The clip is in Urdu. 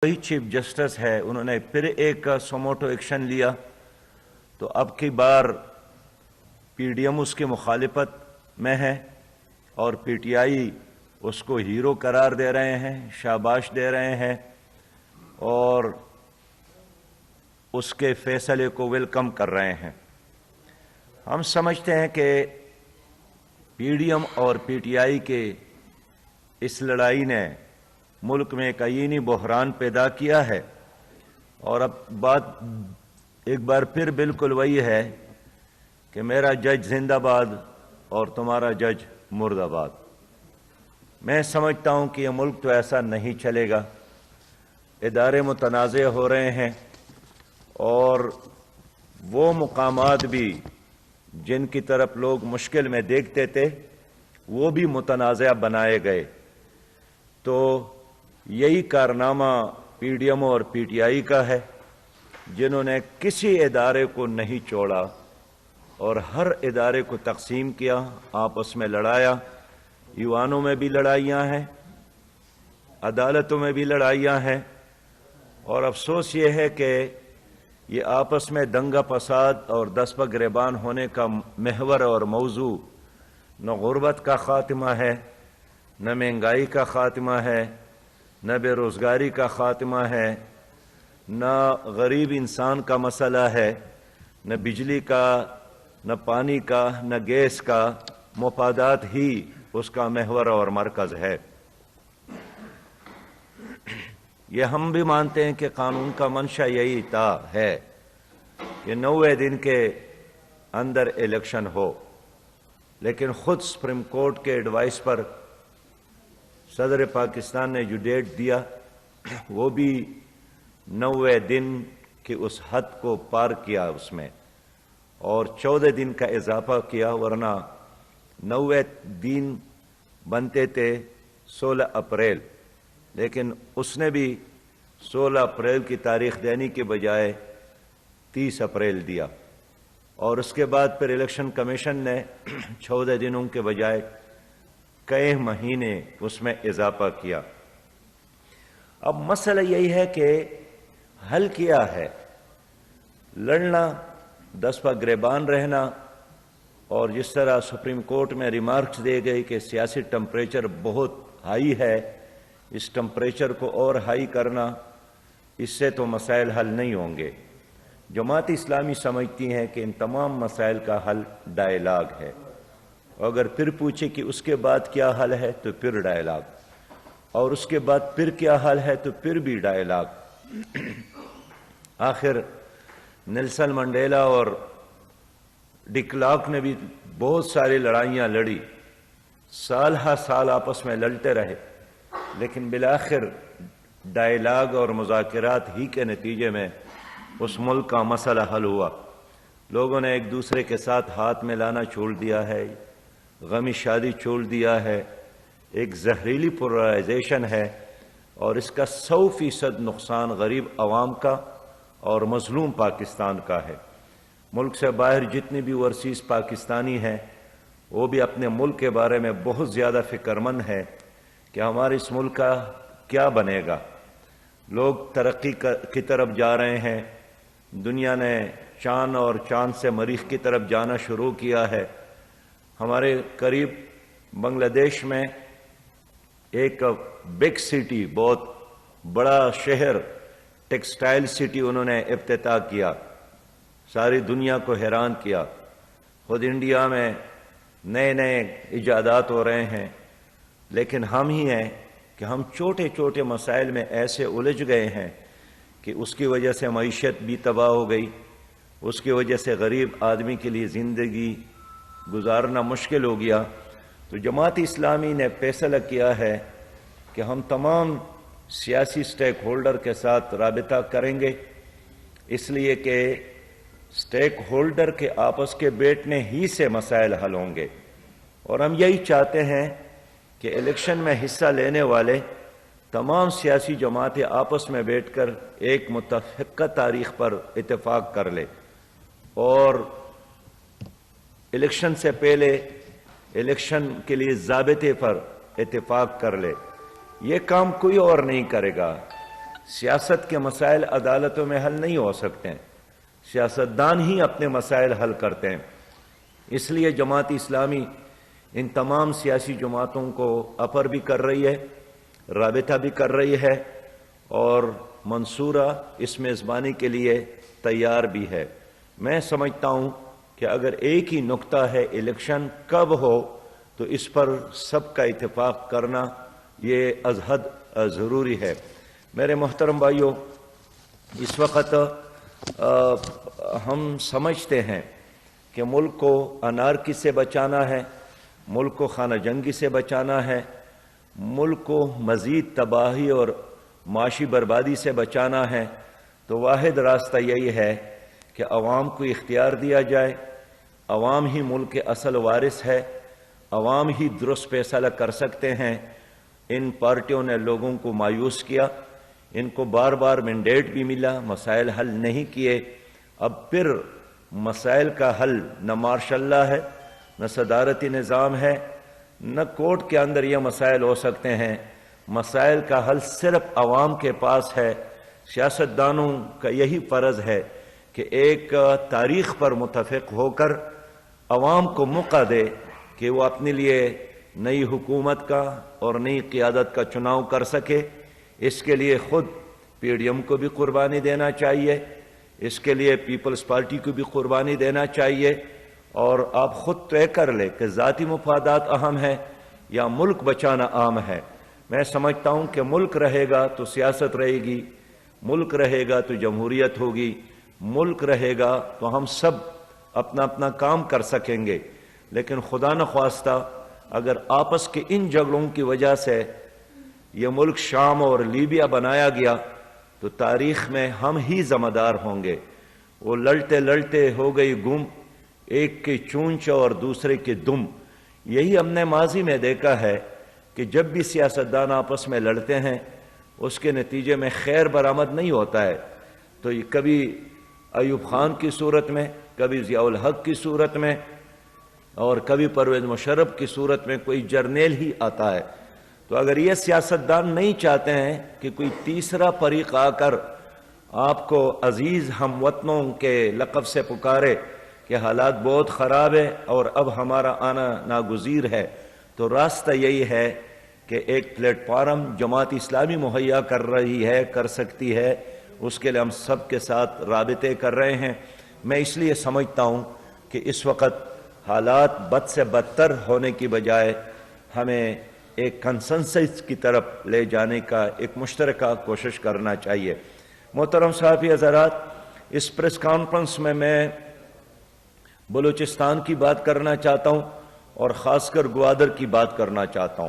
وہی چیف جسٹس ہے، انہوں نے پھر ایک سوموٹو ایکشن لیا، تو اب کی بار پی ڈی ایم اس کی مخالفت میں ہے اور پی ٹی آئی اس کو ہیرو قرار دے رہے ہیں، شاباش دے رہے ہیں اور اس کے فیصلے کو ویلکم کر رہے ہیں۔ ہم سمجھتے ہیں کہ پی ڈی ایم اور پی ٹی آئی کے اس لڑائی نے ملک میں ایک آئینی بحران پیدا کیا ہے، اور اب بات ایک بار پھر بالکل وہی ہے کہ میرا جج زندہ باد اور تمہارا جج مرد آباد۔ میں سمجھتا ہوں کہ یہ ملک تو ایسا نہیں چلے گا، ادارے متنازع ہو رہے ہیں اور وہ مقامات بھی جن کی طرف لوگ مشکل میں دیکھتے تھے وہ بھی متنازع بنائے گئے۔ تو یہی کارنامہ پی ڈی ایم اور پی ٹی آئی کا ہے، جنہوں نے کسی ادارے کو نہیں چھوڑا اور ہر ادارے کو تقسیم کیا، آپس میں لڑایا۔ ایوانوں میں بھی لڑائیاں ہیں، عدالتوں میں بھی لڑائیاں ہیں، اور افسوس یہ ہے کہ یہ آپس میں دنگا فساد اور دست گریبان ہونے کا محور اور موضوع نہ غربت کا خاتمہ ہے، نہ مہنگائی کا خاتمہ ہے، نہ بے روزگاری کا خاتمہ ہے، نہ غریب انسان کا مسئلہ ہے، نہ بجلی کا، نہ پانی کا، نہ گیس کا، مفادات ہی اس کا محور اور مرکز ہے۔ یہ ہم بھی مانتے ہیں کہ قانون کا منشا یہی ہے کہ 90 دن کے اندر الیکشن ہو، لیکن خود سپریم کورٹ کے ایڈوائس پر صدر پاکستان نے جو ڈیٹ دیا وہ بھی 90 دن کی اس حد کو پار کیا اس میں، اور 14 دن کا اضافہ کیا، ورنہ 90 دن بنتے تھے 16 اپریل، لیکن اس نے بھی 16 اپریل کی تاریخ دینے کے بجائے 30 اپریل دیا، اور اس کے بعد پھر الیکشن کمیشن نے 14 دنوں کے بجائے کئی مہینے اس میں اضافہ کیا۔ اب مسئلہ یہی ہے کہ حل کیا ہے؟ لڑنا، دست پہ گریبان رہنا، اور جس طرح سپریم کورٹ میں ریمارکس دے گئی کہ سیاسی ٹمپریچر بہت ہائی ہے، اس ٹمپریچر کو اور ہائی کرنا، اس سے تو مسائل حل نہیں ہوں گے۔ جماعت اسلامی سمجھتی ہے کہ ان تمام مسائل کا حل ڈائیلاگ ہے، اگر پھر پوچھے کہ اس کے بعد کیا حل ہے تو پھر ڈائیلاگ، اور اس کے بعد پھر کیا حل ہے تو پھر بھی ڈائیلاگ۔ آخر نیلسن منڈیلا اور ڈی کلارک نے بھی بہت ساری لڑائیاں لڑی، سال ہر سال آپس میں لڑتے رہے، لیکن بالآخر ڈائیلاگ اور مذاکرات ہی کے نتیجے میں اس ملک کا مسئلہ حل ہوا۔ لوگوں نے ایک دوسرے کے ساتھ ہاتھ ملانا چھوڑ دیا ہے، غمی شادی چھوڑ دیا ہے، ایک زہریلی پولرائزیشن ہے، اور اس کا 100% نقصان غریب عوام کا اور مظلوم پاکستان کا ہے۔ ملک سے باہر جتنی بھی اوورسیز پاکستانی ہیں وہ بھی اپنے ملک کے بارے میں بہت زیادہ فکر مند ہے کہ ہمارے اس ملک کا کیا بنے گا۔ لوگ ترقی کی طرف جا رہے ہیں، دنیا نے چاند اور چاند سے مریخ کی طرف جانا شروع کیا ہے۔ ہمارے قریب بنگلہ دیش میں ایک بگ سٹی، بہت بڑا شہر، ٹیکسٹائل سٹی انہوں نے افتتاح کیا، ساری دنیا کو حیران کیا۔ خود انڈیا میں نئے نئے ایجادات ہو رہے ہیں، لیکن ہم ہی ہیں کہ ہم چھوٹے چھوٹے مسائل میں ایسے الجھ گئے ہیں کہ اس کی وجہ سے معیشت بھی تباہ ہو گئی، اس کی وجہ سے غریب آدمی کے لیے زندگی گزارنا مشکل ہو گیا۔ تو جماعت اسلامی نے فیصلہ کیا ہے کہ ہم تمام سیاسی سٹیک ہولڈر کے ساتھ رابطہ کریں گے، اس لیے کہ سٹیک ہولڈر کے آپس کے بیٹھنے ہی سے مسائل حل ہوں گے، اور ہم یہی چاہتے ہیں کہ الیکشن میں حصہ لینے والے تمام سیاسی جماعتیں آپس میں بیٹھ کر ایک متفقہ تاریخ پر اتفاق کر لے، اور الیکشن سے پہلے الیکشن کے لیے ضابطے پر اتفاق کر لے۔ یہ کام کوئی اور نہیں کرے گا، سیاست کے مسائل عدالتوں میں حل نہیں ہو سکتے ہیں، سیاستدان ہی اپنے مسائل حل کرتے ہیں۔ اس لیے جماعت اسلامی ان تمام سیاسی جماعتوں کو اپر بھی کر رہی ہے، رابطہ بھی کر رہی ہے اور منصورہ اس میزبانی کے لیے تیار بھی ہے۔ میں سمجھتا ہوں کہ اگر ایک ہی نقطہ ہے الیکشن کب ہو تو اس پر سب کا اتفاق کرنا یہ از حد ضروری ہے۔ میرے محترم بھائیوں، اس وقت ہم سمجھتے ہیں کہ ملک کو انارکی سے بچانا ہے، ملک کو خانہ جنگی سے بچانا ہے، ملک کو مزید تباہی اور معاشی بربادی سے بچانا ہے، تو واحد راستہ یہی ہے کہ عوام کو اختیار دیا جائے۔ عوام ہی ملک کے اصل وارث ہے، عوام ہی درست فیصلہ کر سکتے ہیں۔ ان پارٹیوں نے لوگوں کو مایوس کیا، ان کو بار بار مینڈیٹ بھی ملا، مسائل حل نہیں کیے۔ اب پھر مسائل کا حل نہ مارشل لا ہے، نہ صدارتی نظام ہے، نہ کورٹ کے اندر یہ مسائل ہو سکتے ہیں۔ مسائل کا حل صرف عوام کے پاس ہے۔ سیاستدانوں کا یہی فرض ہے کہ ایک تاریخ پر متفق ہو کر عوام کو موقع دے کہ وہ اپنے لیے نئی حکومت کا اور نئی قیادت کا چناؤ کر سکے۔ اس کے لیے خود پی ڈی ایم کو بھی قربانی دینا چاہیے، اس کے لیے پیپلز پارٹی کو بھی قربانی دینا چاہیے، اور آپ خود طے کر لیں کہ ذاتی مفادات اہم ہے یا ملک بچانا اہم ہے۔ میں سمجھتا ہوں کہ ملک رہے گا تو سیاست رہے گی، ملک رہے گا تو جمہوریت ہوگی، ملک رہے گا تو ہم سب اپنا اپنا کام کر سکیں گے۔ لیکن خدا نخواستہ اگر آپس کے ان جھگڑوں کی وجہ سے یہ ملک شام اور لیبیا بنایا گیا تو تاریخ میں ہم ہی ذمہ دار ہوں گے۔ وہ لڑتے لڑتے ہو گئی گم، ایک کی چونچ اور دوسرے کی دم۔ یہی ہم نے ماضی میں دیکھا ہے کہ جب بھی سیاستدان آپس میں لڑتے ہیں اس کے نتیجے میں خیر برآمد نہیں ہوتا ہے۔ تو یہ کبھی ایوب خان کی صورت میں، کبھی ضیاء الحق کی صورت میں، اور کبھی پرویز مشرف کی صورت میں کوئی جرنیل ہی آتا ہے۔ تو اگر یہ سیاستدان نہیں چاہتے ہیں کہ کوئی تیسرا فریق آ کر آپ کو عزیز ہم وطنوں کے لقب سے پکارے کہ حالات بہت خراب ہے اور اب ہمارا آنا ناگزیر ہے، تو راستہ یہی ہے کہ ایک پلیٹ فارم جماعت اسلامی مہیا کر رہی ہے، کر سکتی ہے، اس کے لیے ہم سب کے ساتھ رابطے کر رہے ہیں۔ میں اس لیے سمجھتا ہوں کہ اس وقت حالات بد سے بدتر ہونے کی بجائے ہمیں ایک کنسنسس کی طرف لے جانے کا ایک مشترکہ کوشش کرنا چاہیے۔ محترم صحافی حضرات، اس پریس کانفرنس میں بلوچستان کی بات کرنا چاہتا ہوں اور خاص کر گوادر کی بات کرنا چاہتا ہوں۔